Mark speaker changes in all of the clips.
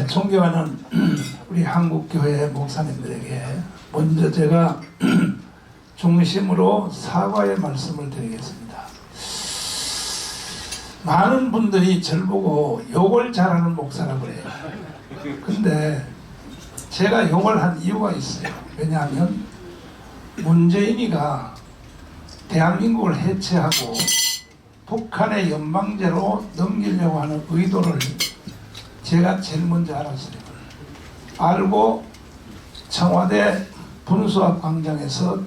Speaker 1: 존경하는 우리 한국교회 목사님들에게 먼저 제가 중심으로 사과의 말씀을 드리겠습니다. 많은 분들이 저를 보고 욕을 잘하는 목사라고 해요. 근데 제가 욕을 한 이유가 있어요. 왜냐하면 문재인이가 대한민국을 해체하고 북한의 연방제로 넘기려고 하는 의도를 제가 제일 먼저 알았어요. 알고 청와대 분수압 광장에서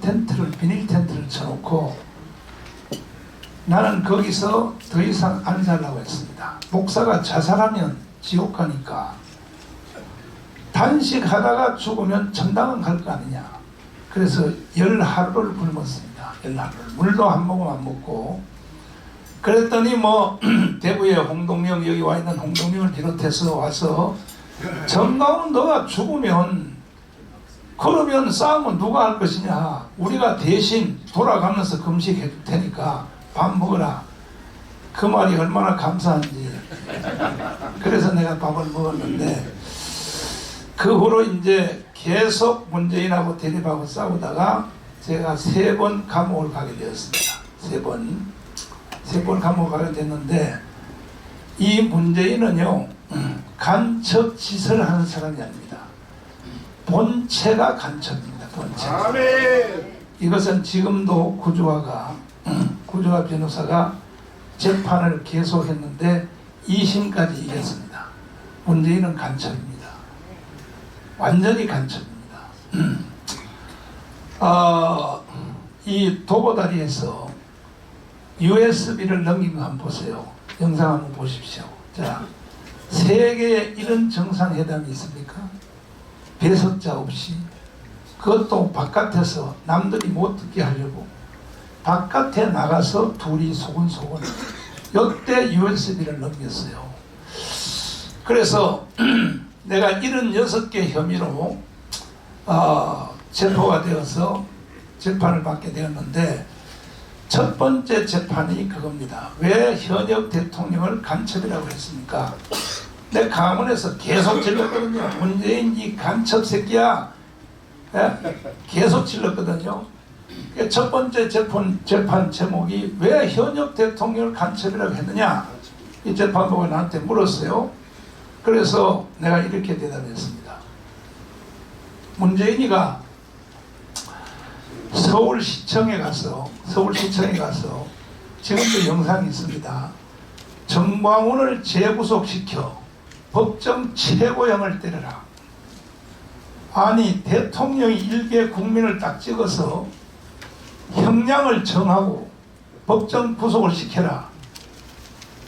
Speaker 1: 비닐 텐트를 쳐놓고 나는 거기서 더 이상 안 살라고 했습니다. 목사가 자살하면 지옥 가니까 단식하다가 죽으면 천당은 갈 거 아니냐. 그래서 10하루를 굶었습니다. 10하루를. 물도 한 모금 안 먹고. 그랬더니 대구에 홍동명, 여기 와 있는 홍동명을 비롯해서 와서 정가운 너가 죽으면 그러면 싸움은 누가 할 것이냐. 우리가 대신 돌아가면서 금식해 줄 테니까 밥 먹어라. 그 말이 얼마나 감사한지. 그래서 내가 밥을 먹었는데 그 후로 이제 계속 문재인하고 대립하고 싸우다가 제가 3번 감옥을 가게 되었습니다. 3번 감옥을 가게 됐는데 이 문재인은요 간첩 짓을 하는 사람이 아닙니다. 본체가 간첩입니다. 본체. 이것은 지금도 구조화 변호사가 재판을 계속했는데 2심까지 이겼습니다. 문재인은 간첩입니다. 완전히 간첩입니다. 이 도보다리에서 USB를 넘긴 거 한번 보세요. 영상 한번 보십시오. 자, 세계에 이런 정상회담이 있습니까? 배석자 없이. 그것도 바깥에서 남들이 못 듣게 하려고 바깥에 나가서 둘이 소곤소곤 이때 USB를 넘겼어요. 그래서 내가 76개 혐의로 체포가 되어서 재판을 받게 되었는데 첫 번째 재판이 그겁니다. 왜 현역 대통령을 간첩이라고 했습니까? 내 강원에서 계속 질렀거든요. 문재인 이 간첩 새끼야. 계속 질렀거든요. 첫 번째 재판 제목이 왜 현역 대통령을 간첩이라고 했느냐. 이 재판부가 나한테 물었어요. 그래서 내가 이렇게 대답했습니다. 문재인이가 서울시청에 가서 지금도 영상이 있습니다. 정광훈을 재구속시켜 법정 최고형을 때려라. 아니 대통령이 일개 국민을 딱 찍어서 형량을 정하고 법정 구속을 시켜라.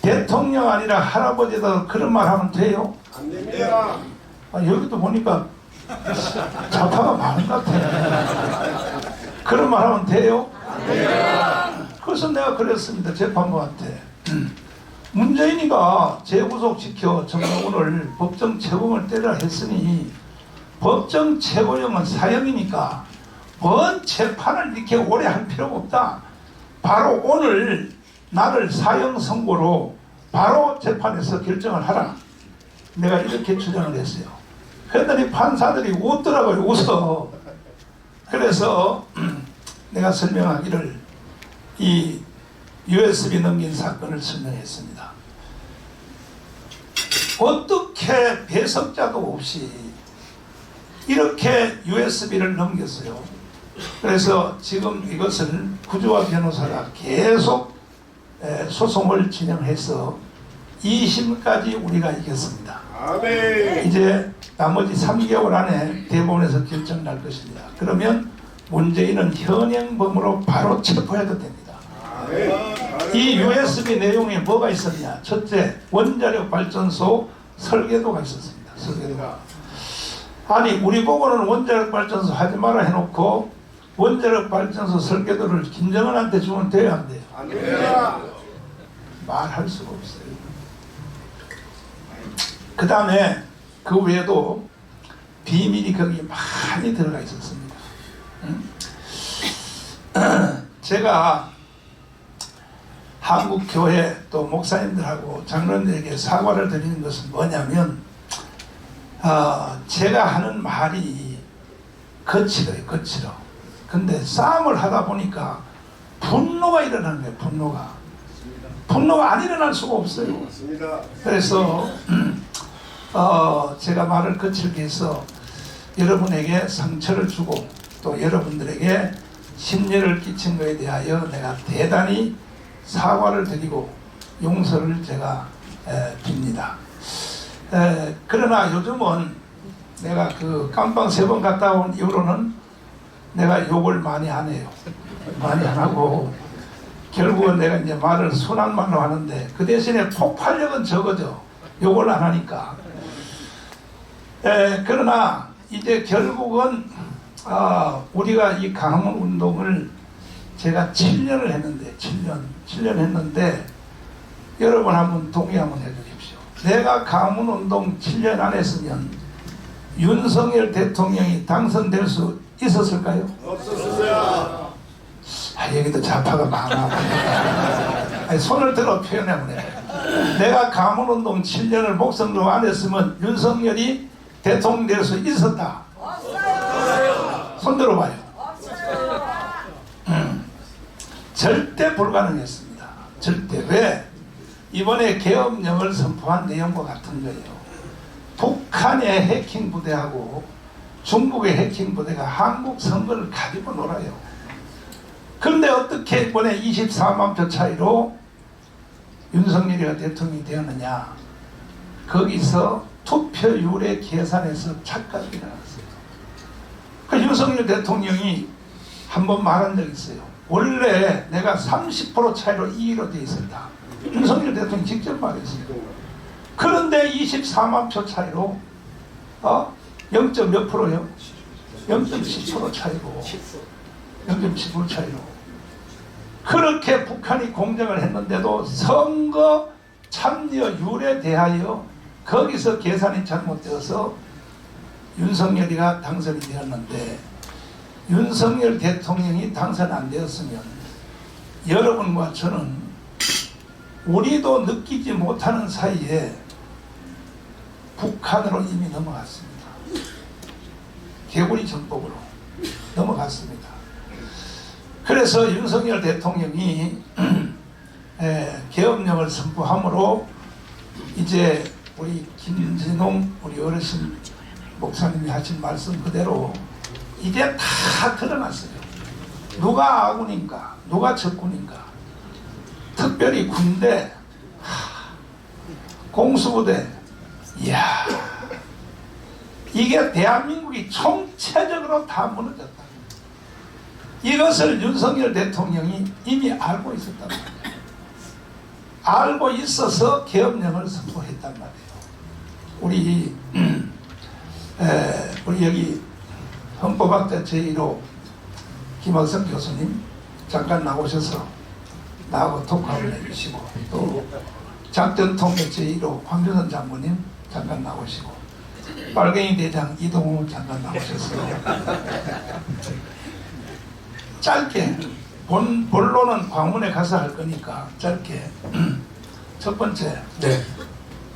Speaker 1: 대통령 아니라 할아버지도 그런 말 하면 돼요?
Speaker 2: 안 됩니다.
Speaker 1: 여기도 보니까 좌파가 많은 것 같아요. 그런 말 하면 돼요? 안 됩니다. 그래서 내가 그랬습니다. 재판부한테. 문재인이가 재구속시켜 정광훈을 법정 최고형을 때리라 했으니 법정 최고형은 사형이니까 뭔 재판을 이렇게 오래 할 필요가 없다. 바로 오늘 나를 사형 선고로 바로 재판에서 결정을 하라. 내가 이렇게 주장을 했어요. 그랬더니 판사들이 웃더라고요. 웃어. 그래서 내가 설명하기를 이 USB 넘긴 사건을 설명했습니다. 어떻게 배석자도 없이 이렇게 USB를 넘겼어요. 그래서 지금 이것을 구조화 변호사가 계속 소송을 진행해서 2심까지 우리가 이겼습니다.
Speaker 2: 아멘.
Speaker 1: 이제 나머지 3개월 안에 대법원에서 결정 날 것입니다. 그러면 문재인은 현행범으로 바로 체포해도 됩니다.
Speaker 2: 아멘.
Speaker 1: 이 USB 내용에 뭐가 있었냐? 첫째, 원자력 발전소 설계도가 있었습니다. 설계도가. 아니 우리 보고는 원자력 발전소 하지 마라 해놓고 원자력 발전소 설계도를 김정은한테 주면 돼요, 안 돼요?
Speaker 2: 안 됩니다.
Speaker 1: 말할 수가 없어요. 그 다음에 그 외에도 비밀이 거기 많이 들어가 있었습니다. 제가 한국교회 또 목사님들하고 장로님들에게 사과를 드리는 것은 뭐냐면 제가 하는 말이 거칠어요, 거칠어. 근데 싸움을 하다 보니까 분노가 일어나는 거예요, 분노가. 분노가 안 일어날 수가 없어요.
Speaker 2: 맞습니다.
Speaker 1: 그래서 제가 말을 거칠게 해서 여러분에게 상처를 주고 또 여러분들에게 심려를 끼친 것에 대하여 내가 대단히 사과를 드리고 용서를 제가 빕니다. 그러나 요즘은 내가 그 깜빵 3번 갔다 온 이후로는 내가 욕을 많이 안 해요. 많이 안 하고 결국은 내가 이제 말을 순한 말로 하는데 그 대신에 폭발력은 적어져. 욕을 안 하니까. 그러나 이제 결국은 우리가 이 강원 운동을 제가 7년을 했는데 7년 했는데 여러분 한번 동의 한번 해주십시오. 내가 강원 운동 7년 안 했으면 윤석열 대통령이 당선될 수 있었을까요?
Speaker 2: 없었습니다.
Speaker 1: 여기도 좌파가 많아. 아니, 손을 들어 표현해보네. 내가 강원운동 7년을 목성으로 안 했으면 윤석열이 대통령 될 수 있었다.
Speaker 3: 없어요.
Speaker 1: 손 들어봐요.
Speaker 3: 없어요.
Speaker 1: 절대 불가능했습니다. 절대. 왜? 이번에 계엄령을 선포한 내용과 같은 거예요. 북한의 해킹 부대하고 중국의 해킹 부대가 한국 선거를 가지고 놀아요. 그런데 어떻게 이번에 24만 표 차이로 윤석열이가 대통령이 되었느냐? 거기서 투표율의 계산에서 착각이 일어났어요. 그 윤석열 대통령이 한번 말한 적이 있어요. 원래 내가 30% 차이로 2위로 돼 있었다. 윤석열 대통령이 직접 말했어요. 그런데 24만 표 차이로 0. 몇 프로요? 0.10% 차이로 0.10% 차이로 그렇게 북한이 공정을 했는데도 선거 참여율에 대하여 거기서 계산이 잘못되어서 윤석열이가 당선이 되었는데 윤석열 대통령이 당선 안 되었으면 여러분과 저는 우리도 느끼지 못하는 사이에 북한으로 이미 넘어갔습니다. 개구리 전법으로 넘어갔습니다. 그래서 윤석열 대통령이 계엄령을 선포함으로 이제 우리 김진홍 우리 어르신 목사님이 하신 말씀 그대로 이제 다 드러났어요. 누가 아군인가 누가 적군인가. 특별히 군대 공수부대 이야 이게 대한민국이 총체적으로 다 무너졌다. 이것을 윤석열 대통령이 이미 알고 있었단 말이에요. 알고 있어서 계엄령을 선포했단 말이에요. 우리 여기 헌법학자 제1호 김학성 교수님 잠깐 나오셔서 나하고 토크를 해주시고 또 작전통역 제1호 황교안 장군님 잠깐 나오시고 빨갱이 대장 이동우 잠깐 나오셨어요. 짧게 본론은 광문에 가서 할 거니까 짧게 첫 번째
Speaker 4: 네.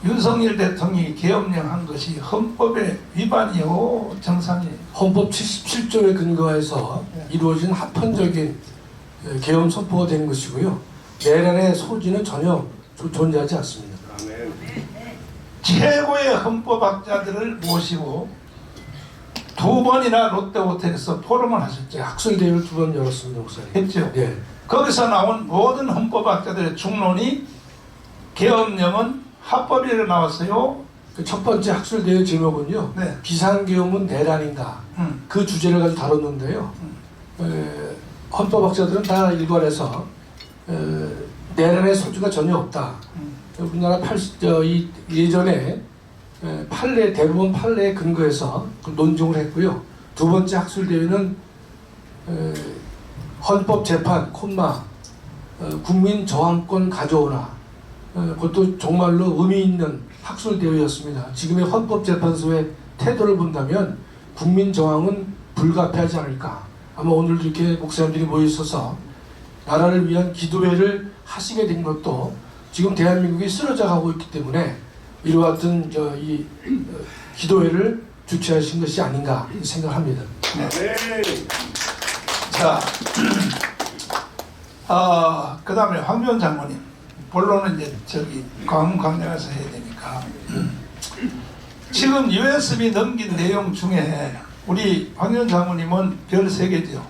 Speaker 1: 윤석열 대통령이 계엄령 한 것이 헌법의 위반이요 정상이에요.
Speaker 4: 헌법 77조에 근거해서 이루어진 합헌적인 계엄 선포가 된 것이고요. 내란의 소지는 전혀 존재하지 않습니다.
Speaker 2: 아멘.
Speaker 1: 최고의 헌법학자들을 모시고 2번이나 롯데호텔에서 포럼을 하셨죠.
Speaker 4: 학술대회를 2번 열었습니다, 목사님.
Speaker 1: 했죠.
Speaker 4: 예.
Speaker 1: 거기서 나온 모든 헌법학자들의 중론이 계엄령은 합법이라고 나왔어요.
Speaker 4: 그 첫 번째 학술대회 제목은요.
Speaker 1: 네.
Speaker 4: 비상계엄은 내란인가. 그 주제를 가지고 다뤘는데요. 헌법학자들은 다 일관해서 내란의 소지가 전혀 없다. 우리나라 예전에 대법원 판례에 근거해서 논증을 했고요. 두 번째 학술대회는 헌법재판, 국민 저항권 가져오나 그것도 정말로 의미 있는 학술대회였습니다. 지금의 헌법재판소의 태도를 본다면 국민 저항은 불가피하지 않을까. 아마 오늘도 이렇게 목사님들이 모여있어서 나라를 위한 기도회를 하시게 된 것도 지금 대한민국이 쓰러져 가고 있기 때문에 이와 같은 이 기도회를 주최하신 것이 아닌가 생각합니다.
Speaker 2: 네.
Speaker 1: 자, 그 다음에 황교안 장모님. 본론은 이제 저기 광장에서 해야 되니까. 지금 USB 넘긴 내용 중에 우리 황교안 장모님은 별 3개죠.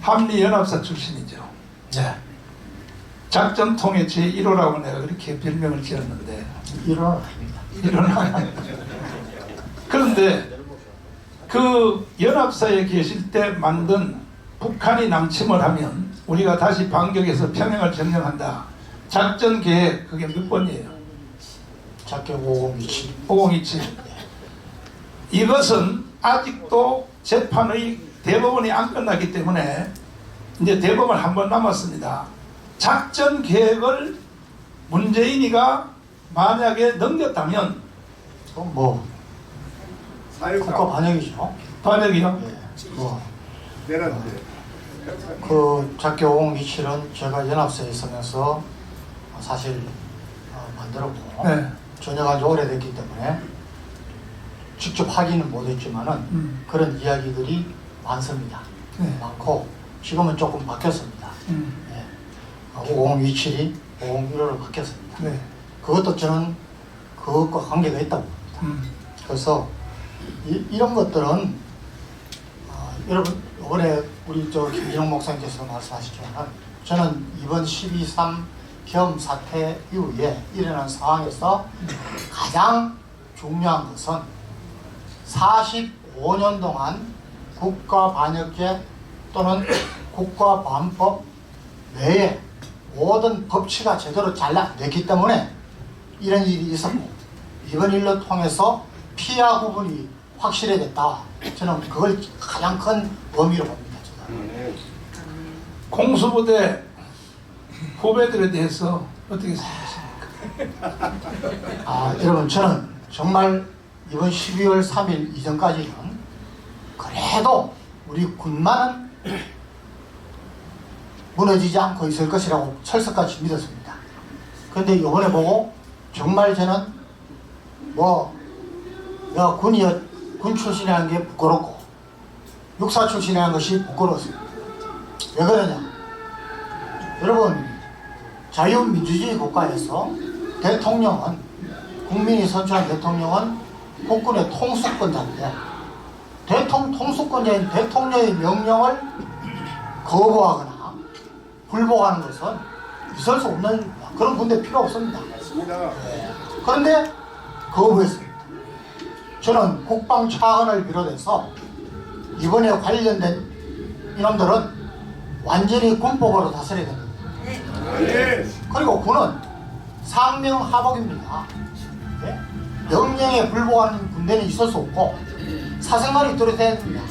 Speaker 1: 한미연합사 출신이죠.
Speaker 4: 네.
Speaker 1: 작전통의 제1호라고 내가 그렇게 별명을 지었는데 일어나. 그런데 그 연합사에 계실 때 만든 북한이 남침을 하면 우리가 다시 반격해서 평양을 점령한다. 작전 계획 그게 몇 번이에요?
Speaker 5: 작전 5027.
Speaker 1: 5027. 이것은 아직도 재판의 대법원이 안 끝났기 때문에 이제 대법원 한 번 남았습니다. 작전 계획을 문재인이가 만약에 넘겼다면
Speaker 5: 뭐 국가
Speaker 2: 사유가
Speaker 5: 반역이죠.
Speaker 1: 반역이요?
Speaker 5: 예. 뭐
Speaker 2: 내란데.
Speaker 5: 그 작교 5027은 제가 연합사에 있으면서 사실 만들었고
Speaker 1: 네.
Speaker 5: 전역한 지 오래됐기 때문에 직접 확인은 못했지만은 그런 이야기들이 많습니다.
Speaker 1: 네.
Speaker 5: 많고 지금은 조금 바뀌었습니다. 예. 5027이 5015로 바뀌었습니다.
Speaker 1: 네.
Speaker 5: 그것도 저는 그것과 관계가 있다고 봅니다. 그래서 이런 것들은 여러분 이번에 우리 김진홍 목사님께서 말씀하셨지만 저는 이번 12.3 겸 사태 이후에 일어난 상황에서 가장 중요한 것은 45년 동안 국가반역죄 또는 국가반법 외에 모든 법치가 제대로 잘 안 됐기 때문에 이런 일이 있었고 이번 일로 통해서 피하 구분이 확실해졌다. 저는 그걸 가장 큰 의미로 봅니다.
Speaker 1: 공수부대 후배들에 대해서 어떻게 생각하십니까?
Speaker 5: 여러분 저는 정말 이번 12월 3일 이전까지는 그래도 우리 군만은 무너지지 않고 있을 것이라고 철석같이 믿었습니다. 그런데 이번에 보고 정말 저는 내가 군 출신이라는 게 부끄럽고 육사 출신이라는 것이 부끄러웠습니다. 왜 그러냐? 여러분 자유민주주의 국가에서 대통령은 국민이 선출한 대통령은 국군의 통수권자인데 통수권자인 대통령의 명령을 거부하거나 불복하는 것은 있을 수 없는 그런 군대 필요 없습니다.
Speaker 2: 맞습니다.
Speaker 5: 그런데 거부했습니다. 저는 국방 차관을 비롯해서 이번에 관련된 이놈들은 완전히 군법으로 다스려야 됩니다.
Speaker 2: 네.
Speaker 5: 그리고 군은 상명하복입니다. 네? 명령에 불복하는 군대는 있을 수 없고 사생활이 뚜렷해야 됩니다.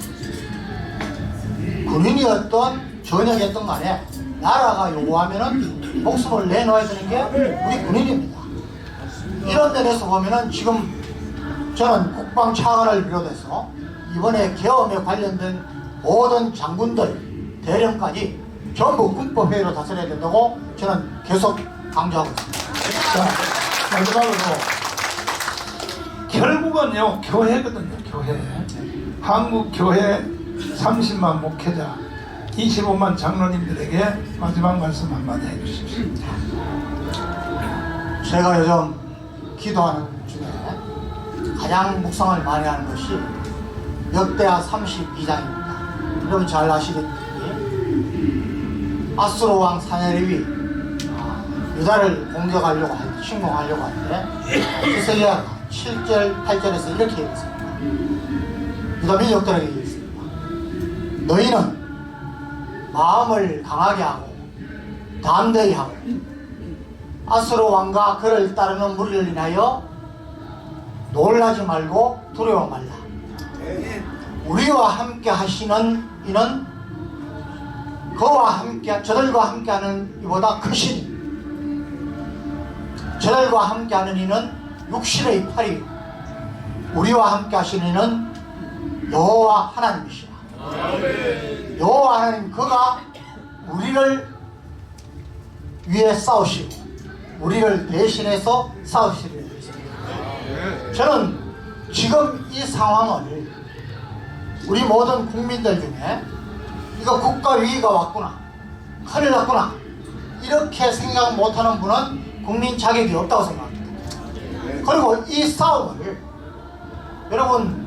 Speaker 5: 군인이었던 전역이었던 간에 나라가 요구하면은 목숨을 내놓아야 되는 게 우리 군인입니다. 이런 데에서 보면은 지금 저는 국방 차관을 비롯해서 이번에 계엄에 관련된 모든 장군들 대령까지 전부 군법회의로 다스려야 된다고 저는 계속 강조하고 있습니다.
Speaker 1: 자, 마지막으로 결국은요 교회거든요. 교회. 한국 교회 30만 목회자 25만 장로님들에게 마지막 말씀 한마디 해주십시오.
Speaker 5: 제가 요즘 기도하는 중에 가장 묵상을 많이 하는 것이 역대하 32장입니다. 여러분 잘 아시겠듯이 아수르 왕 사내립이 유다를 공격하려고 침공하려고 할 때 히스기야가 7절 8절에서 이렇게 얘기했습니다. 유다 민족들에게 얘기했습니다. 너희는 마음을 강하게 하고 담대히 하고 아수르 왕과 그를 따르는 무리를 인하여 놀라지 말고 두려워 말라. 우리와 함께 하시는 이는 저들과 함께하는 이보다 크시니 저들과 함께하는 이는 육신의 팔이 우리와 함께 하시는 이는 여호와 하나님이시라. 여호와 하나님 그가 우리를 위해 싸우시고 우리를 대신해서 싸우시리라 했습니다. 저는 지금 이 상황을 우리 모든 국민들 중에 이거 국가 위기가 왔구나, 큰일 났구나, 이렇게 생각 못하는 분은 국민 자격이 없다고 생각합니다. 그리고 이 싸움을 여러분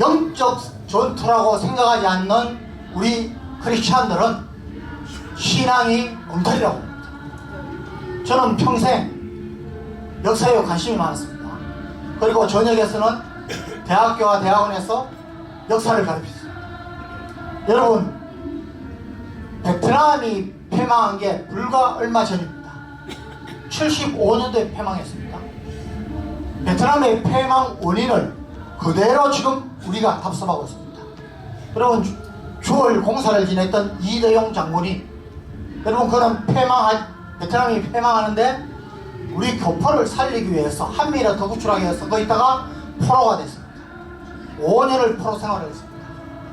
Speaker 5: 영적 전투라고 생각하지 않는 우리 크리스찬들은 신앙이 엉터리라고 합니다. 저는 평생 역사에 관심이 많았습니다. 그리고 저녁에서는 대학교와 대학원에서 역사를 가르쳤습니다. 여러분, 베트남이 패망한 게 불과 얼마 전입니다. 75년도에 패망했습니다. 베트남의 패망 원인을 그대로 지금 우리가 답습하고 있습니다. 여러분, 주월 공사를 지냈던 이대용 장군이, 여러분, 그는 베트남이 패망하는데 우리 교포를 살리기 위해서 한미를 더 구출하기 위해서 거 있다가 포로가 됐습니다. 5년을 포로 생활을 했습니다.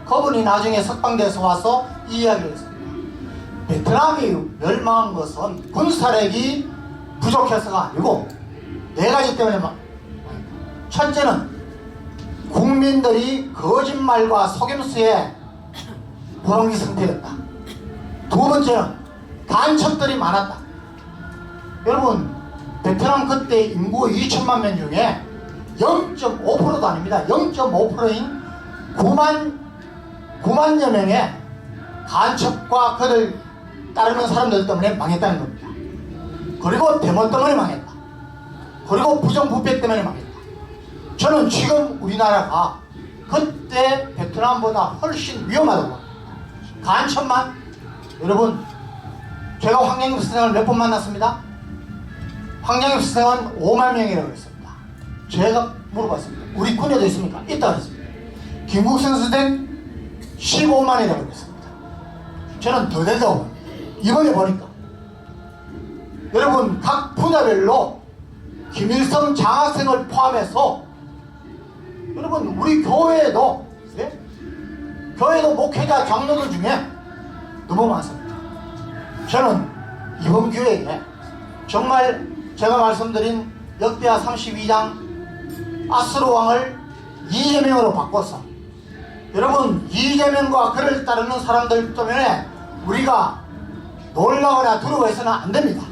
Speaker 5: 그분이 나중에 석방돼서 와서 이 이야기를 했습니다. 베트남이 멸망한 것은 군사력이 부족해서가 아니고 네 가지 때문에 첫째는 국민들이 거짓말과 속임수에 불황기 상태였다. 두 번째는 간첩들이 많았다. 여러분, 베트남 그때 인구 2천만 명 중에 0.5%도 아닙니다. 0.5%인 9만여 명의 간첩과 그들 따르는 사람들 때문에 망했다는 겁니다. 그리고 대문 때문에 망했다. 그리고 부정부패 때문에 망했다. 저는 지금 우리나라가 그때 베트남보다 훨씬 위험하다고 합니다. 간첩만, 여러분, 제가 황영엽 선생을 몇 번 만났습니다. 황영엽 선생은 5만 명이라고 했습니다. 제가 물어봤습니다. 우리 군에도 있습니까? 있다고 했습니다. 김국선 선생 15만이라고 했습니다. 저는 더 된다고 합니다. 이번에 보니까 여러분, 각 분야별로 김일성 장학생을 포함해서 여러분, 우리 교회에도 교회도 목회자 장로들 중에 너무 많습니다. 저는 이번 기회에 정말 제가 말씀드린 역대하 32장 아스로 왕을 이재명으로 바꿔서 여러분, 이재명과 그를 따르는 사람들 때문에 우리가 놀라거나 두려워해서는 안 됩니다.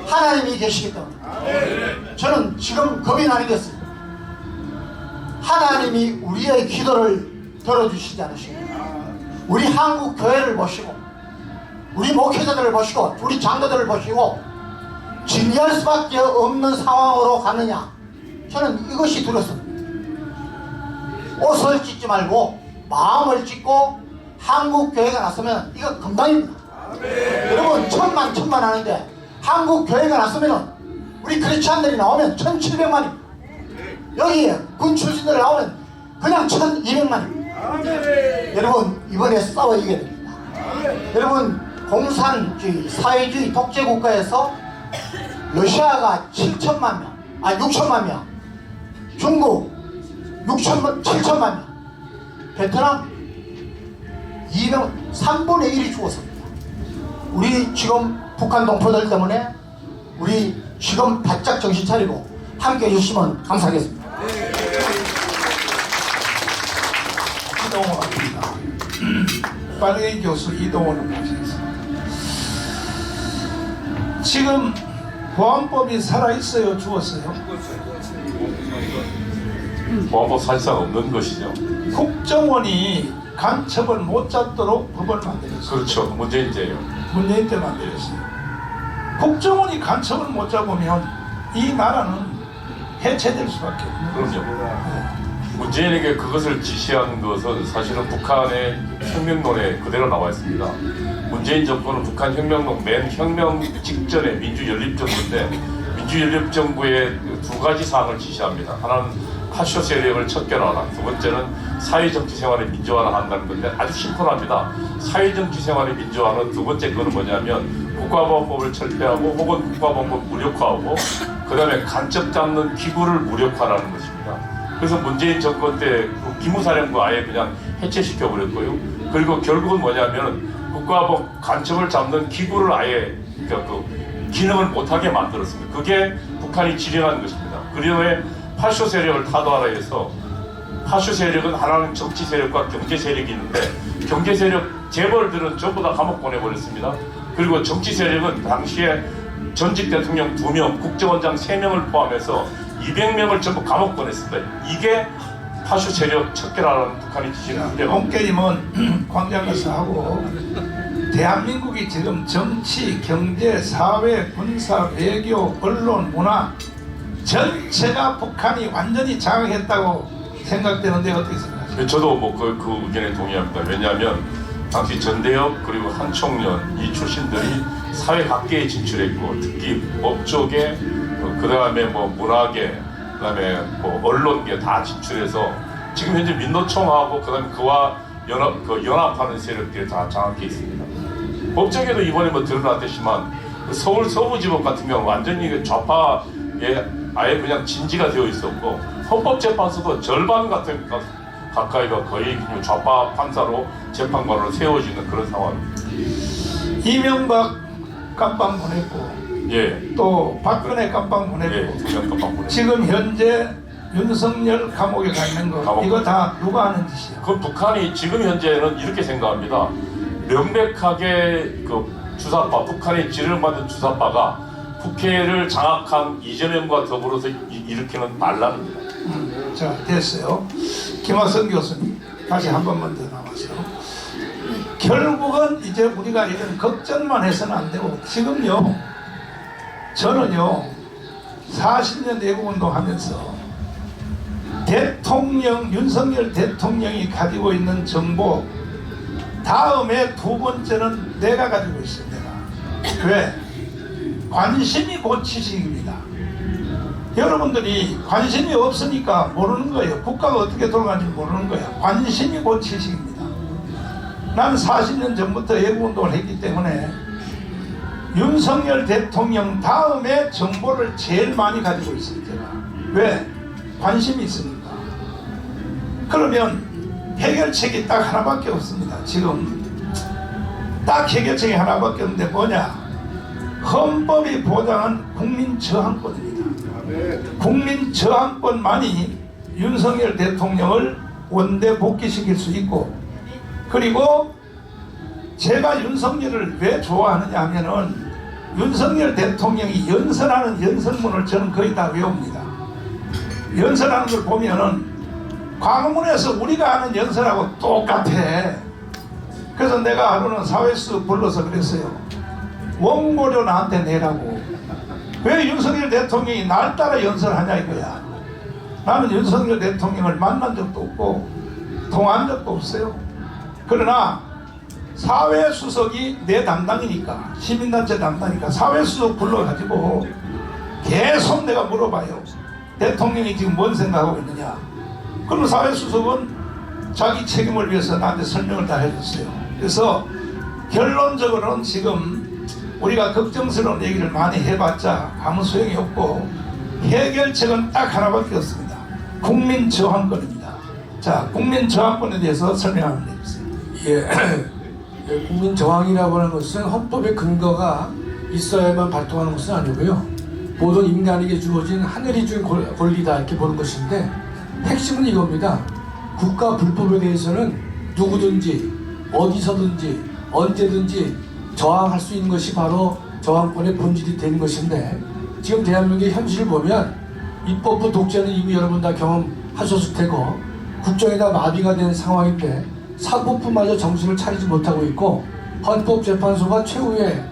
Speaker 5: 하나님이 계시기 때문에. 저는 지금 겁이 나는 게 있습니다. 하나님이 우리의 기도를 들어주시지 않으십니까? 우리 한국 교회를 보시고 우리 목회자들을 보시고 우리 장로들을 보시고 징계할 수밖에 없는 상황으로 갔느냐? 저는 이것이 두렵습니다. 옷을 찢지 말고 마음을 찢고 한국 교회가 나서면 이거 금방입니다. 여러분, 천만 하는데 한국 교회가 나서면 우리 크리스찬들이 나오면 1700만입니다. 여기 군 출신들 나오면 그냥 1200만입니다. 여러분, 이번에 싸워 이겨야 됩니다. 여러분, 공산주의, 사회주의 독재 국가에서 러시아가 6천만 명, 중국 7천만 명, 베트남 3분의 1이 죽었습니다. 우리 지금 북한 동포들 때문에 우리 지금 바짝 정신 차리고 함께 해주시면 감사하겠습니다.
Speaker 1: 이동호입니다. 빠르게 교수 이동호를 모시겠습니다. 지금 보안법이 살아있어요? 죽었어요?
Speaker 6: 보안법 사실상 없는 것이죠.
Speaker 1: 국정원이 간첩을 못 잡도록 법을 만들었어요.
Speaker 6: 그렇죠. 문제인데요.
Speaker 1: 문재인 때 만들었어요. 국정원이 간첩을 못 잡으면 이 나라는 해체될 수밖에 없는 거죠.
Speaker 6: 그럼요. 문재인에게 그것을 지시한 것은 사실은 북한의 혁명론에 그대로 나와 있습니다. 문재인 정부는 북한 혁명론 맨 혁명 직전에 민주연립정부인데 민주연립정부의 두 가지 사항을 지시합니다. 하나는 파쇼 세력을 척결하라. 두 번째는 사회정치생활의 민주화를 한다는 건데 아주 심플합니다. 사회정치생활의 민주화는 두 번째 거는 뭐냐면 국가보안법을 철폐하고 혹은 국가보안법 무력화하고 그 다음에 간첩 잡는 기구를 무력화라는 것입니다. 그래서 문재인 정권 때 그 기무사령부 아예 그냥 해체시켜버렸고요. 그리고 결국은 뭐냐면 국가법 간첩을 잡는 기구를 아예 그러니까 기능을 못하게 만들었습니다. 그게 북한이 지령한 것입니다. 그리고 파쇼 세력을 타도하라 해서 파쇼 세력은 하나는 정치 세력과 경제 세력이 있는데 경제 세력 재벌들은 전부 다 감옥 보내버렸습니다. 그리고 정치 세력은 당시에 전직 대통령 2명, 국정원장 3명을 포함해서 200명을 전부 감옥 보냈습니다. 이게 파쇼 세력 척결하라는 북한이 지시는 데가
Speaker 1: 홍계님은 광장에서 하고 대한민국이 지금 정치, 경제, 사회, 군사, 외교, 언론, 문화 전체가 북한이 완전히 장악했다고 생각되는데 어떻게 생각하세요?
Speaker 6: 저도 뭐 그 의견에 동의합니다. 왜냐하면 당시 전대협 그리고 한총련 이 출신들이 사회 각계에 진출했고 특히 법조계 그 다음에 뭐 문화계 그다음에 뭐 언론계 다 진출해서 지금 현재 민노총하고 그다음에 그와 연합하는 세력들이 다 장악해 있습니다. 법조계도 이번에 뭐 드러났듯이만 서울 서부지법 같은 경우 완전히 좌파에 아예 그냥 진지가 되어 있었고 헌법재판소도 절반 같은 가까이가 거의 좌파 판사로 재판관으로 세워지는 그런 상황입니다.
Speaker 1: 이명박 깜빵 보냈고
Speaker 6: 예,
Speaker 1: 또 박근혜 깜빵 보냈고
Speaker 6: 예, 두명 깜빵 보내.
Speaker 1: 지금 현재 윤석열 감옥에 가 있는 거
Speaker 6: 감옥.
Speaker 1: 이거 다 누가 하는 짓이야?
Speaker 6: 그 북한이 지금 현재는 이렇게 생각합니다. 명백하게 그 주사파, 북한의 지령을 받은 주사파가 국회를 장악한 이재명과 더불어서 일으키는 반란입니다.
Speaker 1: 자, 됐어요. 김학성 교수님 다시 한 번만 더 나와서 결국은 이제 우리가 이런 걱정만 해서는 안 되고 지금요 저는요 40년 애국운동 하면서 대통령 윤석열 대통령이 가지고 있는 정보 다음에 두 번째는 내가 가지고 있어요. 내가 왜? 관심이 곧 지식입니다. 여러분들이 관심이 없으니까 모르는 거예요. 국가가 어떻게 돌아가는지 모르는 거예요. 관심이 곧 지식입니다. 나는 40년 전부터 애국운동을 했기 때문에 윤석열 대통령 다음에 정보를 제일 많이 가지고 있어요. 제가. 왜? 관심이 있으니까. 그러면 해결책이 딱 하나밖에 없습니다. 지금 딱 해결책이 하나밖에 없는데 뭐냐? 헌법이 보장한 국민 저항권입니다. 국민 저항권만이 윤석열 대통령을 원대 복귀시킬 수 있고, 그리고 제가 윤석열을 왜 좋아하느냐 하면은 윤석열 대통령이 연설하는 연설문을 저는 거의 다 외웁니다. 연설하는 걸 보면은 광화문에서 우리가 하는 연설하고 똑같아. 그래서 내가 하루는 사회수 불러서 그랬어요. 원고료 나한테 내라고. 왜 윤석열 대통령이 날 따라 연설하냐 이거야. 나는 윤석열 대통령을 만난 적도 없고 통화한 적도 없어요. 그러나 사회수석이 내 담당이니까, 시민단체 담당이니까 사회수석 불러가지고 계속 내가 물어봐요. 대통령이 지금 뭔 생각하고 있느냐. 그럼 사회수석은 자기 책임을 위해서 나한테 설명을 다 해줬어요. 그래서 결론적으로는 지금 우리가 걱정스러운 얘기를 많이 해봤자 아무 소용이 없고 해결책은 딱 하나밖에 없습니다. 국민 저항권입니다. 자, 국민 저항권에 대해서 설명 한번 해주세요.
Speaker 4: 예, 국민 저항이라고 하는 것은 헌법의 근거가 있어야만 발동하는 것은 아니고요. 모든 인간에게 주어진 하늘이 준 권리다 이렇게 보는 것인데, 핵심은 이겁니다. 국가 불법에 대해서는 누구든지 어디서든지 언제든지 저항할 수 있는 것이 바로 저항권의 본질이 되는 것인데, 지금 대한민국의 현실을 보면 입법부 독재는 이미 여러분 다 경험하셨을 테고 국정에다 마비가 된 상황인데 사법부마저 정신을 차리지 못하고 있고, 헌법재판소가 최후의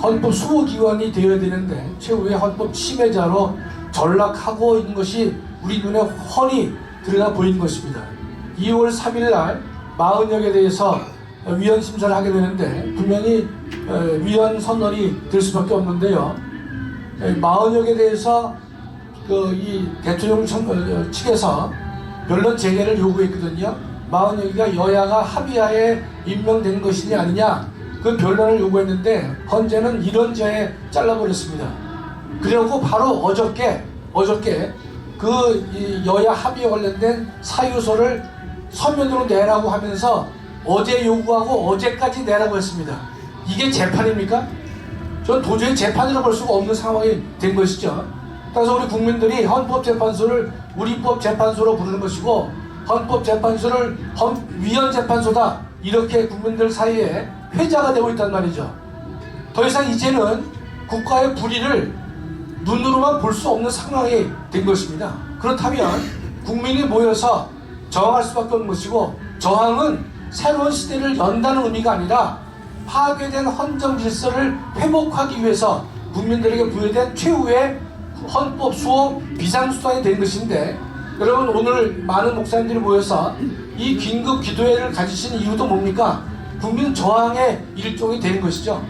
Speaker 4: 헌법 수호기관이 되어야 되는데 최후의 헌법 침해자로 전락하고 있는 것이 우리 눈에 훤히 들여다 보이는 것입니다. 2월 3일 날 40여 개 대해서 위헌 심사를 하게 되는데 분명히 위헌 선언이 될 수밖에 없는데요. 40여 개 대해서 이 대통령 측에서 변론 재개를 요구했거든요. 40여개가 여야가 합의하에 임명된 것이냐 아니냐 그 변론을 요구했는데 헌재는 이런 죄에 잘라버렸습니다. 그리고 바로 어저께 그 여야 합의에 관련된 사유서를 서면으로 내라고 하면서 어제 요구하고 어제까지 내라고 했습니다. 이게 재판입니까? 전 도저히 재판이라 볼 수가 없는 상황이 된 것이죠. 따라서 우리 국민들이 헌법재판소를 우리법재판소로 부르는 것이고 헌법재판소를 위헌재판소다 이렇게 국민들 사이에 회자가 되고 있단 말이죠. 더 이상 이제는 국가의 불의를 눈으로만 볼 수 없는 상황이 된 것입니다. 그렇다면 국민이 모여서 저항할 수밖에 없는 것이고 저항은 새로운 시대를 연다는 의미가 아니라 파괴된 헌정 질서를 회복하기 위해서 국민들에게 부여된 최후의 헌법 수호 비상수단이 된 것인데 여러분 오늘 많은 목사님들이 모여서 이 긴급 기도회를 가지신 이유도 뭡니까? 국민 저항의 일종이 되는 것이죠.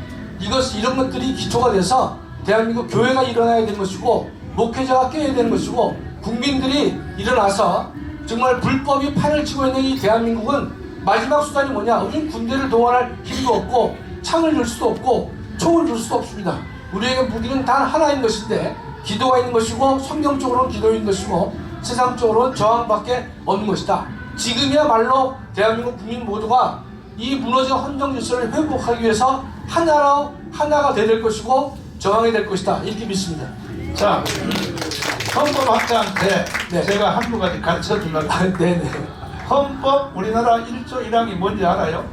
Speaker 4: 이런 것들이 기초가 돼서 대한민국 교회가 일어나야 되는 것이고 목회자가 깨어야 되는 것이고 국민들이 일어나서 정말 불법이 판을 치고 있는 이 대한민국은 마지막 수단이 뭐냐? 우리는 군대를 동원할 힘도 없고 창을 열 수도 없고 총을 줄 수도 없습니다. 우리에게 무기는 단 하나인 것인데 기도가 있는 것이고 성경적으로는 기도인 것이고 세상적으로는 저항밖에 없는 것이다. 지금이야말로 대한민국 국민 모두가 이 무너진 헌정 질서를 회복하기 위해서 하나가 되야 될 것이고 저항이 될 것이다. 이렇게 믿습니다.
Speaker 1: 자, 헌법학자한테
Speaker 4: 네.
Speaker 1: 제가 한두 가지 가르쳐 주려고.
Speaker 4: 네네.
Speaker 1: 헌법 우리나라 1조 1항이 뭔지 알아요?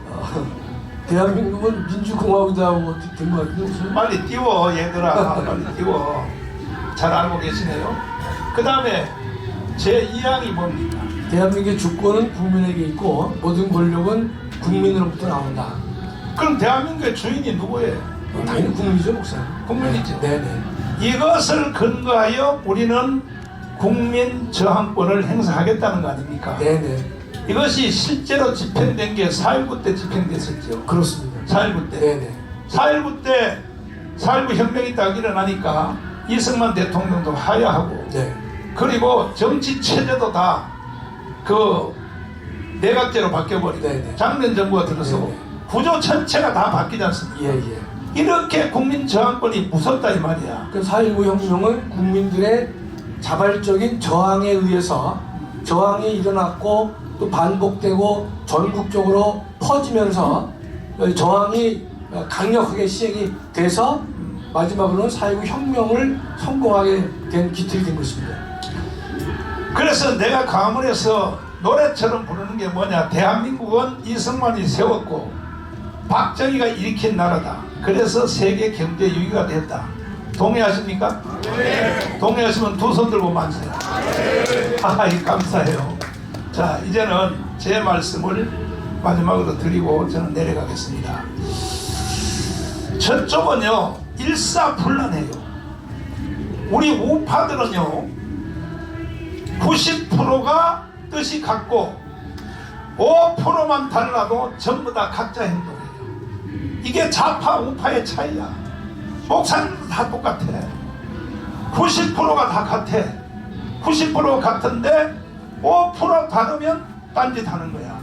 Speaker 4: 대한민국은 민주공화국이라고 된 것 같은데 무슨?
Speaker 1: 빨리 띄워 얘들아. 빨리 띄워. 잘 알고 계시네요. 그 다음에 제2항이 뭡니까?
Speaker 4: 대한민국의 주권은 국민에게 있고 모든 권력은 국민으로부터 나온다.
Speaker 1: 그럼 대한민국의 주인이 누구예요?
Speaker 4: 당연히 국민이죠, 목사님.
Speaker 1: 국민이죠.
Speaker 4: 네네.
Speaker 1: 이것을 근거하여 우리는 국민 저항권을 행사하겠다는 거 아닙니까?
Speaker 4: 네네.
Speaker 1: 이것이 실제로 집행된 게 4.19 때 집행됐었죠.
Speaker 4: 그렇습니다.
Speaker 1: 4.19 때.
Speaker 4: 네네.
Speaker 1: 4.19 때 4.19 혁명이 딱 일어나니까 이승만 대통령도 하야하고
Speaker 4: 네.
Speaker 1: 그리고 정치 체제도 다 그 내각제로 바뀌어버리고
Speaker 4: 네네.
Speaker 1: 장면 정부가 들어서고
Speaker 4: 네네.
Speaker 1: 구조 전체가 다 바뀌지 않습니까?
Speaker 4: 예예.
Speaker 1: 이렇게 국민 저항권이 무섭다 이 말이야.
Speaker 4: 그 4.19 혁명은 국민들의 자발적인 저항에 의해서 저항이 일어났고 또 반복되고 전국적으로 퍼지면서 저항이 강력하게 시행이 돼서 마지막으로는 4.19 혁명을 성공하게 된 기틀이 된 것입니다.
Speaker 1: 그래서 내가 강원에서 노래처럼 부르는 게 뭐냐? 대한민국은 이승만이 세웠고 박정희가 일으킨 나라다. 그래서 세계 경제 6위가 됐다. 동의하십니까? 네. 동의하시면 두 손 들고 만세요. 네. 감사해요. 자, 이제는 제 말씀을 마지막으로 드리고 저는 내려가겠습니다. 저쪽은요 일사불란해요. 우리 우파들은요 90%가 뜻이 같고 5%만 달라도 전부 다 각자 행동해요. 이게 좌파 우파의 차이야. 목사님도 다 똑같아. 90%가 다 같아. 90% 같은데 5% 다르면 딴짓하는 거야.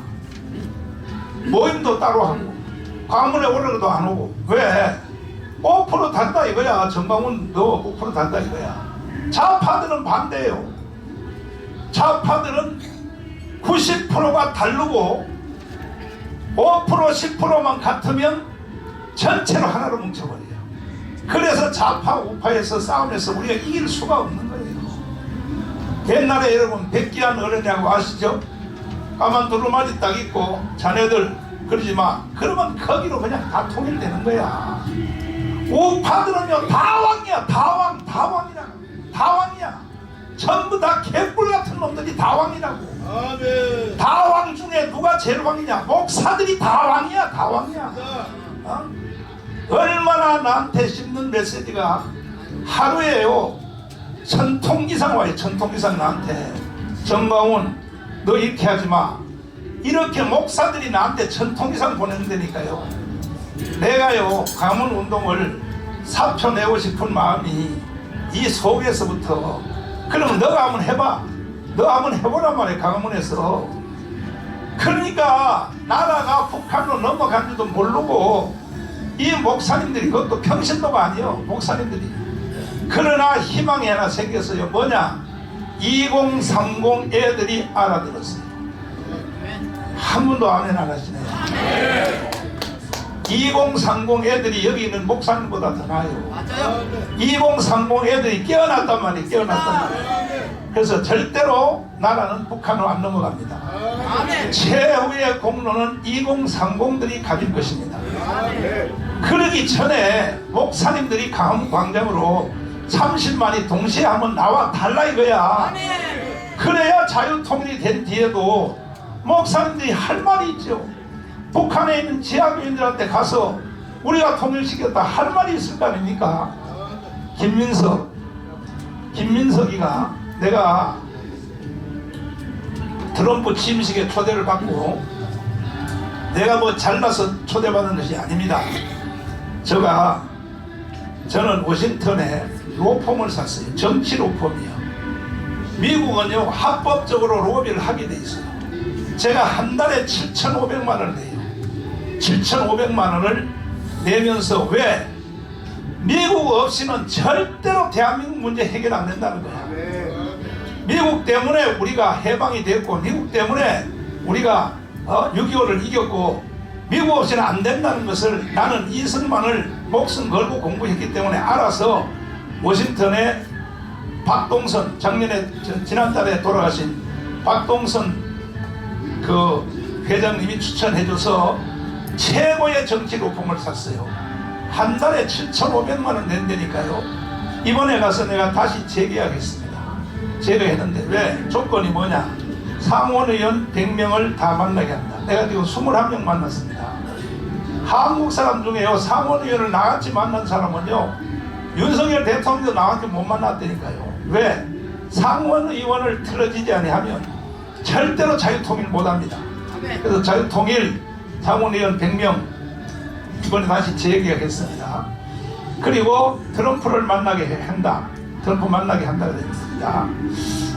Speaker 1: 모임도 따로 하고 광문에 오려도 안 오고. 왜? 5% 단다 이거야. 정광훈 너 5% 단다 이거야. 좌파들은 반대예요. 좌파들은 90%가 다르고 5% 10%만 같으면 전체로 하나로 뭉쳐버려요. 그래서 좌파 우파에서 싸움에서 우리가 이길 수가 없는 거예요. 옛날에 여러분 백기한 어른이라고 아시죠? 까만 두루마리 딱 있고 자네들 그러지 마. 그러면 거기로 그냥 다 통일되는 거야. 우파들은요 다왕이야. 다왕이야. 전부 다 개뿔 같은 놈들이 다왕이라고.
Speaker 2: 아멘.
Speaker 1: 다왕 중에 누가 제일 왕이냐? 목사들이 다왕이야. 어? 얼마나 나한테 씹는 메시지가 하루에요 1000통 이상 와요. 1000통 이상 나한테. 정광훈 너 이렇게 하지마. 이렇게 목사들이 나한테 1000통 이상 보낸다니까요. 내가요 가문 운동을 사표내고 싶은 마음이 이 속에서부터. 그러면 너가 한번 해봐. 너 한번 해보란 말이야. 강화문에서. 그러니까 나라가 북한으로 넘어간 줄도 모르고 이 목사님들이 그것도 평신도가 아니에요. 목사님들이. 그러나 희망이 하나 생겼어요. 뭐냐? 2030 애들이 알아들었어요. 한 분도 아멘 안 하시네요. 2030 애들이 여기 있는 목사님보다 더 나아요. 2030 애들이 깨어났단 말이에요. 깨어났단 말이에요. 그래서 절대로 나라는 북한으로 안 넘어갑니다. 최후의 공로는 2030들이 가질 것입니다. 그러기 전에 목사님들이 강원 광장으로 30만이 동시에 한번 나와 달라 이거야. 그래야 자유통일이 된 뒤에도 목사님들이 할 말이 있죠. 북한에 있는 지하교인들한테 가서 우리가 통일시켰다 할 말이 있을 거 아닙니까? 김민석이가 내가 트럼프 취임식에 초대를 받고 내가 뭐 잘나서 초대받은 것이 아닙니다. 저는 워싱턴에 로펌을 샀어요. 정치 로펌이요. 미국은요 합법적으로 로비를 하게 돼 있어요. 제가 한 달에 7,500만 원을 내요. 7,500만 원을 내면서 왜? 미국 없이는 절대로 대한민국 문제 해결 안 된다는 거야. 미국 때문에 우리가 해방이 됐고 미국 때문에 우리가 6.25를 이겼고 미국 없이는 안 된다는 것을 나는 이승만을 목숨 걸고 공부했기 때문에 알아서 워싱턴에 박동선 지난달에 돌아가신 박동선 그 회장님이 추천해줘서 최고의 정치 로펌을 샀어요. 한 달에 7,500만 원 낸다니까요. 이번에 가서 내가 다시 재계약했습니다. 재계했는데 왜? 조건이 뭐냐? 상원의원 100명을 다 만나게 한다. 내가 지금 21명 만났습니다. 한국 사람 중에요 상원의원을 나같이 만난 사람은요 윤석열 대통령도 나한테 못 만났다니까요. 왜? 상원의원을 틀어지지 아니하면 절대로 자유통일 못합니다. 그래서 자유통일 상원의원 100명 이번에 다시 재계약했습니다. 그리고 트럼프를 만나게 한다. 트럼프 만나게 한다 그랬습니다.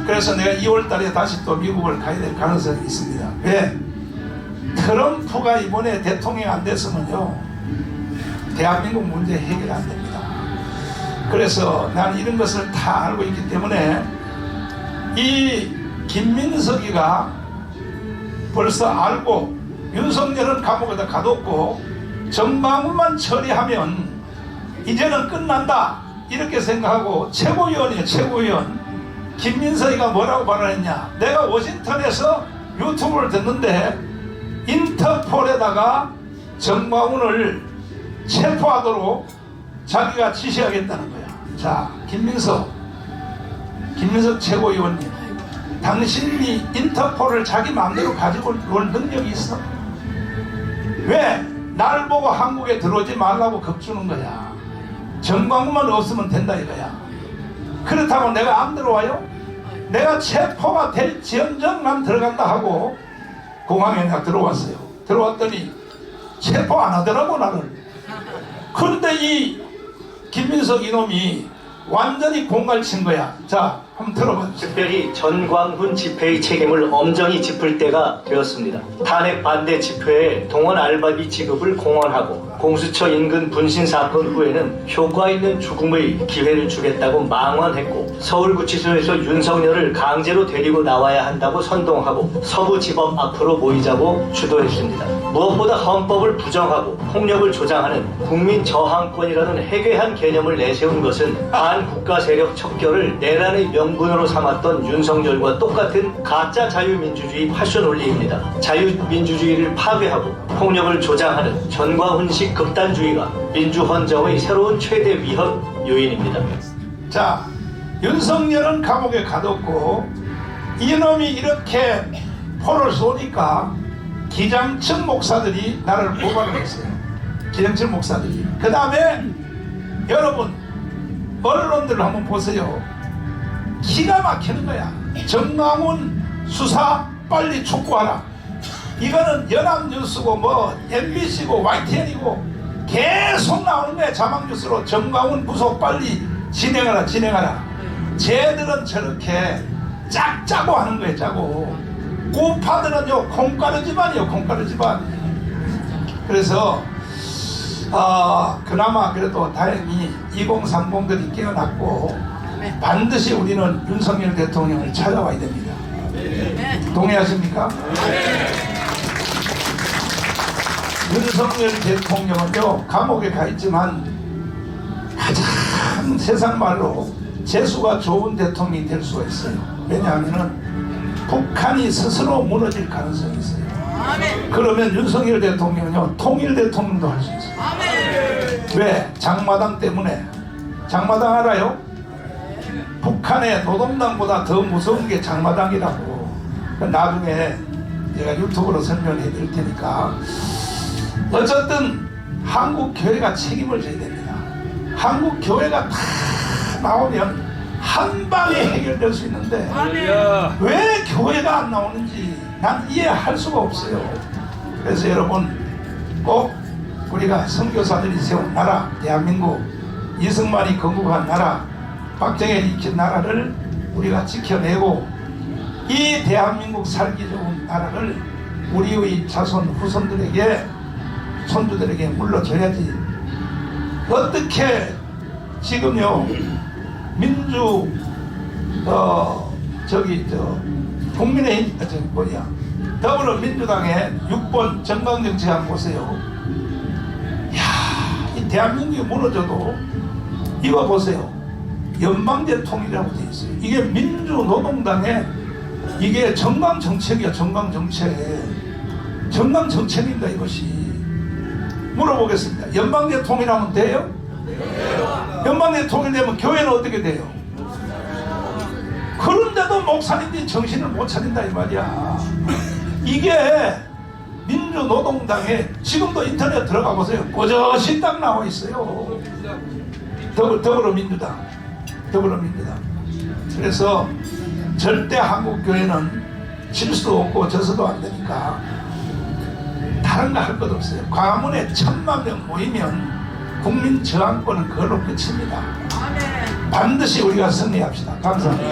Speaker 1: 그래서 내가 2월달에 다시 또 미국을 가야 될 가능성이 있습니다. 왜? 트럼프가 이번에 대통령 안 됐으면요 대한민국 문제 해결 안 됩니다. 그래서 나는 이런 것을 다 알고 있기 때문에 이 김민석이가 벌써 알고 윤석열은 감옥에다 가뒀고 정광훈만 처리하면 이제는 끝난다 이렇게 생각하고 최고위원이에요. 최고위원 김민석이가 뭐라고 발언했냐. 내가 워싱턴에서 유튜브를 듣는데 인터폴에다가 정광훈을 체포하도록 자기가 지시하겠다는 거야. 자, 김민석 최고위원님, 당신이 인터폴을 자기 마음대로 가지고 올 능력이 있어? 왜? 날 보고 한국에 들어오지 말라고 겁주는 거야. 정광훈만 없으면 된다 이거야. 그렇다고 내가 안 들어와요? 내가 체포가 될지언정만 들어간다 하고 공항에 내가 들어왔어요. 들어왔더니 체포 안 하더라고 나를. 그런데 이 김민석 이놈이 완전히 공갈 친 거야. 자, 한번 들어봐 주세요.
Speaker 7: 특별히 전광훈 집회의 책임을 엄정히 짚을 때가 되었습니다. 탄핵 반대 집회에 동원 알바비 지급을 공언하고 공수처 인근 분신 사건 후에는 효과 있는 죽음의 기회를 주겠다고 망언했고 서울구치소에서 윤석열을 강제로 데리고 나와야 한다고 선동하고 서부지법 앞으로 모이자고 주도했습니다. 무엇보다 헌법을 부정하고 폭력을 조장하는 국민 저항권이라는 해괴한 개념을 내세운 것은 반국가 세력 척결을 내란의 명분으로 삼았던 윤석열과 똑같은 가짜 자유민주주의 패션 논리입니다. 자유민주주의를 파괴하고 폭력을 조장하는 전광훈식 극단주의가 민주헌정의 새로운 최대 위협 요인입니다.
Speaker 1: 자, 윤석열은 감옥에 가뒀고 이놈이 이렇게 포를 쏘니까 기장층 목사들이 나를 고발을 했어요. 기장층 목사들이. 그 다음에 여러분 언론들을 한번 보세요. 기가 막히는 거야. 정광훈 수사 빨리 촉구하라. 이거는 연합뉴스고 뭐 MBC고 YTN이고 계속 나오는 거야. 자막뉴스로 정광훈 구속 빨리 진행하라. 쟤들은 저렇게 짝짜고 하는 거예요. 짜고 우파들은요 콩가루 집안이요. 콩가루 집안. 그래서 그나마 그래도 다행히 2030들이 깨어났고 반드시 우리는 윤석열 대통령을 찾아와야 됩니다. 동의하십니까? 윤석열 대통령은요 감옥에 가 있지만 가장 세상 말로 재수가 좋은 대통령이 될 수가 있어요. 왜냐하면은 북한이 스스로 무너질 가능성이 있어요. 그러면 윤석열 대통령은요 통일 대통령도 할 수 있어요. 왜? 장마당 때문에. 장마당 알아요? 북한의 노동당보다 더 무서운 게 장마당이라고. 나중에 제가 유튜브로 설명해 드릴 테니까. 어쨌든 한국 교회가 책임을 져야 됩니다. 한국 교회가 다 나오면 한 방에 해결될 수 있는데 왜 교회가 안 나오는지 난 이해할 수가 없어요. 그래서 여러분 꼭 우리가 선교사들이 세운 나라 대한민국, 이승만이 건국한 나라, 박정현이 익힌 나라를 우리가 지켜내고 이 대한민국 살기 좋은 나라를 우리의 자손 후손들에게 손주들에게 물려줘야지. 어떻게 지금요 민주 국민의힘 더불어민주당의 6번 정강정책 한번 보세요. 이야, 이 대한민국이 무너져도 이거 보세요. 연방제통이라고 되어 있어요. 이게 민주노동당의 이게 정강정책이야. 정강정책입니다. 이것이. 물어보겠습니다. 연방제통이라면 돼요? 연방제통이 되면 교회는 어떻게 돼요? 그런데도 목사님들이 정신을 못 차린다 이 말이야. 이게 민주노동당에 지금도 인터넷 들어가 보세요. 버젓이 딱 나와 있어요. 더불어민주당. 그래서 절대 한국교회는 질 수도 없고 져서도 안 되니까 다른 거 할 것 없어요. 광화문에 1000만 명 모이면 국민 저항권은 그걸로 끝입니다. 반드시 우리가 승리합시다. 감사합니다.